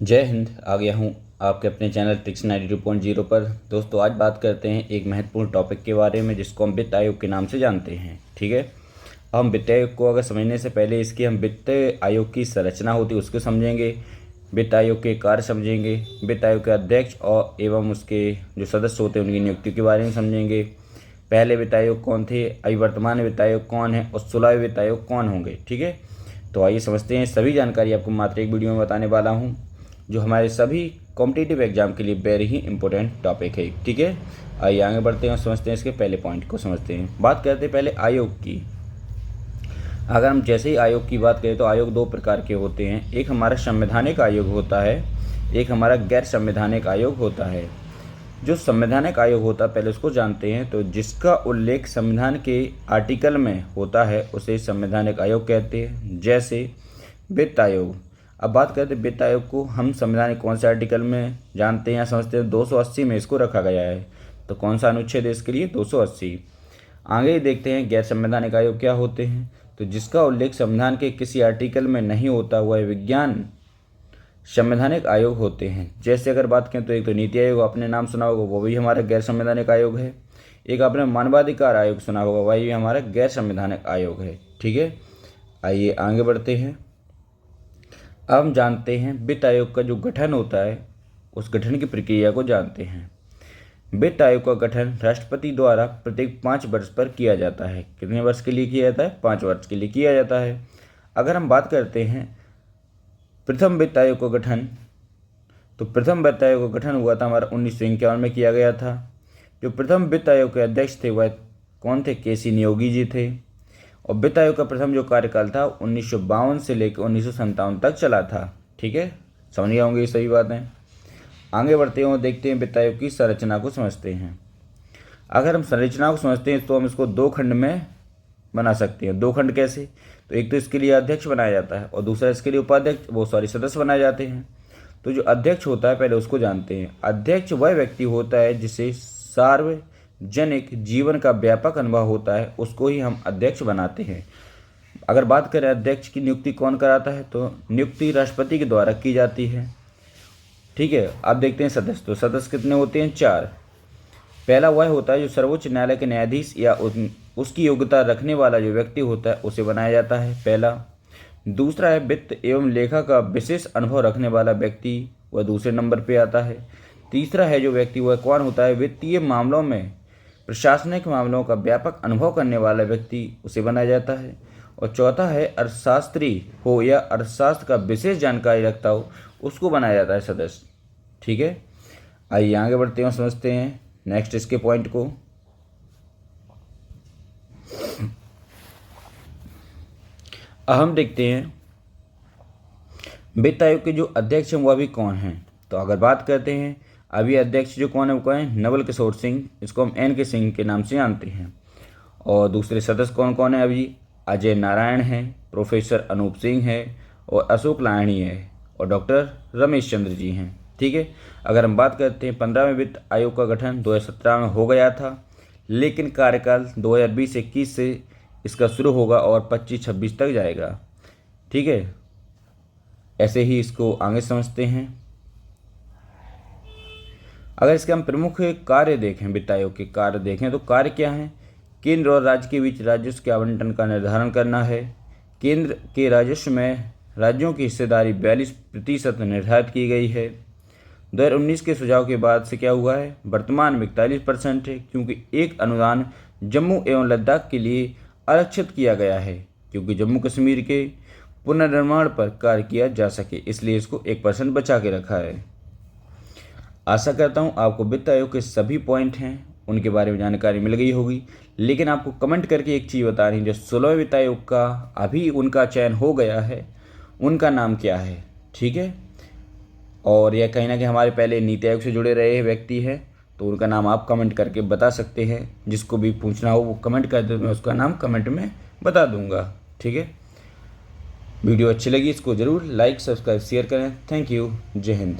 जय हिंद। आ गया हूँ आपके अपने चैनल ट्रिक्स 92.0 पर। दोस्तों, आज बात करते हैं एक महत्वपूर्ण टॉपिक के बारे में जिसको हम वित्त आयोग के नाम से जानते हैं। ठीक है, हम वित्त आयोग को अगर समझने से पहले इसकी हम वित्त आयोग की संरचना होती है उसको समझेंगे, वित्त आयोग के कार्य समझेंगे, वित्त आयोग के अध्यक्ष और एवं उसके जो सदस्य होते हैं उनकी नियुक्ति के बारे में समझेंगे। पहले वित्त आयोग कौन थे, अभी वर्तमान वित्त आयोग कौन है और 16वें वित्त आयोग कौन होंगे। ठीक है, तो आइए समझते हैं। सभी जानकारी आपको मात्र एक वीडियो में बताने वाला हूँ जो हमारे सभी कॉम्पिटिटिव एग्जाम के लिए वेरी ही इंपॉर्टेंट टॉपिक है। ठीक है, आइए आगे बढ़ते हैं और समझते हैं इसके पहले पॉइंट को समझते हैं। बात करते हैं पहले आयोग की। अगर हम जैसे ही आयोग की बात करें तो आयोग दो प्रकार के होते हैं, एक हमारा संवैधानिक आयोग होता है, एक हमारा गैर संवैधानिक आयोग होता है। जो संवैधानिक आयोग होता है पहले उसको जानते हैं। तो जिसका उल्लेख संविधान के आर्टिकल में होता है उसे संवैधानिक आयोग कहते हैं। जैसे वित्त आयोग। अब बात करते हैं वित्त आयोग को हम संविधान के कौन से आर्टिकल में जानते हैं या समझते हैं, 280 में इसको रखा गया है। तो कौन सा अनुच्छेद है इसके लिए, 280। आगे देखते हैं गैर संवैधानिक आयोग क्या होते हैं। तो जिसका उल्लेख संविधान के किसी आर्टिकल में नहीं होता हुआ विज्ञान संवैधानिक आयोग होते हैं। जैसे अगर बात करें तो एक तो नीति आयोग आपने नाम सुना होगा, वो भी हमारा गैर संवैधानिक आयोग है। एक आपने मानवाधिकार आयोग सुना होगा, वही भी हमारा गैर संवैधानिक आयोग है। ठीक है, आइए आगे बढ़ते हैं। अब हम जानते हैं वित्त आयोग का जो गठन होता है उस गठन की प्रक्रिया को जानते हैं। वित्त आयोग का गठन राष्ट्रपति द्वारा प्रत्येक 5 वर्ष पर किया जाता है। कितने वर्ष के लिए किया जाता है, 5 वर्ष के लिए किया जाता है। अगर हम बात करते हैं प्रथम वित्त आयोग का गठन, तो प्रथम वित्त आयोग का गठन हुआ था हमारा 1951 में किया गया था। जो प्रथम वित्त आयोग के अध्यक्ष थे वह कौन थे, केसी नियोगी जी थे। और वित्त आयोग का प्रथम जो कार्यकाल था 1952 से लेकर 1957 तक चला था। ठीक है, समझ गए होंगे ये सभी बातें। आगे बढ़ते हैं और देखते हैं वित्त आयोग की संरचना को समझते हैं। अगर हम संरचना को समझते हैं तो हम इसको 2 खंड में बना सकते हैं। 2 खंड कैसे, तो एक तो इसके लिए अध्यक्ष बनाया जाता है और दूसरा इसके लिए उपाध्यक्ष सदस्य बनाए जाते हैं। तो जो अध्यक्ष होता है पहले उसको जानते हैं। अध्यक्ष वह व्यक्ति होता है जिसे सार्वजनिक जीवन का व्यापक अनुभव होता है, उसको ही हम अध्यक्ष बनाते हैं। अगर बात करें अध्यक्ष की नियुक्ति कौन कराता है, तो नियुक्ति राष्ट्रपति के द्वारा की जाती है। ठीक है, अब देखते हैं सदस्य। तो सदस्य कितने होते हैं, 4। पहला वह होता है जो सर्वोच्च न्यायालय के न्यायाधीश या उसकी योग्यता रखने वाला जो व्यक्ति होता है उसे बनाया जाता है, पहला। दूसरा है वित्त एवं लेखा का विशेष अनुभव रखने वाला व्यक्ति, वह दूसरे नंबर पे आता है। तीसरा है जो व्यक्ति, वह कौन होता है, वित्तीय मामलों में प्रशासनिक मामलों का व्यापक अनुभव करने वाला व्यक्ति, उसे बनाया जाता है। और चौथा है अर्थशास्त्री हो या अर्थशास्त्र का विशेष जानकारी रखता हो, उसको बनाया जाता है सदस्य। ठीक है, आइए आगे बढ़ते हैं, समझते हैं नेक्स्ट इसके पॉइंट को। अब हम देखते हैं वित्त आयोग के जो अध्यक्ष हैं वह भी कौन हैं। तो अगर बात करते हैं अभी अध्यक्ष जो कौन है वो कौन है, नवल किशोर सिंह, इसको हम एन के सिंह के नाम से जानते हैं। और दूसरे सदस्य कौन कौन है, अभी अजय नारायण हैं, प्रोफेसर अनूप सिंह है और अशोक लाहिड़ी है और डॉक्टर रमेश चंद्र जी हैं। ठीक है, अगर हम बात करते हैं 15वें वित्त आयोग का गठन 2017 में हो गया था, लेकिन कार्यकाल 2020-21 से इसका शुरू होगा और 25-26 तक जाएगा। ठीक है, ऐसे ही इसको आगे समझते हैं। अगर इसके हम प्रमुख कार्य देखें, वित्त आयोग के कार्य देखें तो कार्य क्या हैं, केंद्र और राज्य के बीच राजस्व के आवंटन का निर्धारण करना है। केंद्र के राजस्व में राज्यों की हिस्सेदारी 42% निर्धारित की गई है। 2019 के सुझाव के बाद से क्या हुआ है, वर्तमान में 41% है, क्योंकि एक अनुदान जम्मू एवं लद्दाख के लिए आरक्षित किया गया है, क्योंकि जम्मू कश्मीर के पुनर्निर्माण पर कार्य किया जा सके, इसलिए इसको 1% बचा के रखा है। आशा करता हूँ आपको वित्त आयोग के सभी पॉइंट हैं उनके बारे में जानकारी मिल गई होगी। लेकिन आपको कमेंट करके एक चीज़ बतानी, जो 16वें वित्त आयोग का अभी उनका चयन हो गया है उनका नाम क्या है। ठीक है, और यह कहीं ना कहीं हमारे पहले नीति आयोग से जुड़े रहे व्यक्ति हैं, तो उनका नाम आप कमेंट करके बता सकते हैं। जिसको भी पूछना हो वो कमेंट कर दे, मैं उसका नाम कमेंट में बता दूंगा। ठीक है, वीडियो अच्छी लगी इसको ज़रूर लाइक सब्सक्राइब शेयर करें। थैंक यू, जय हिंद।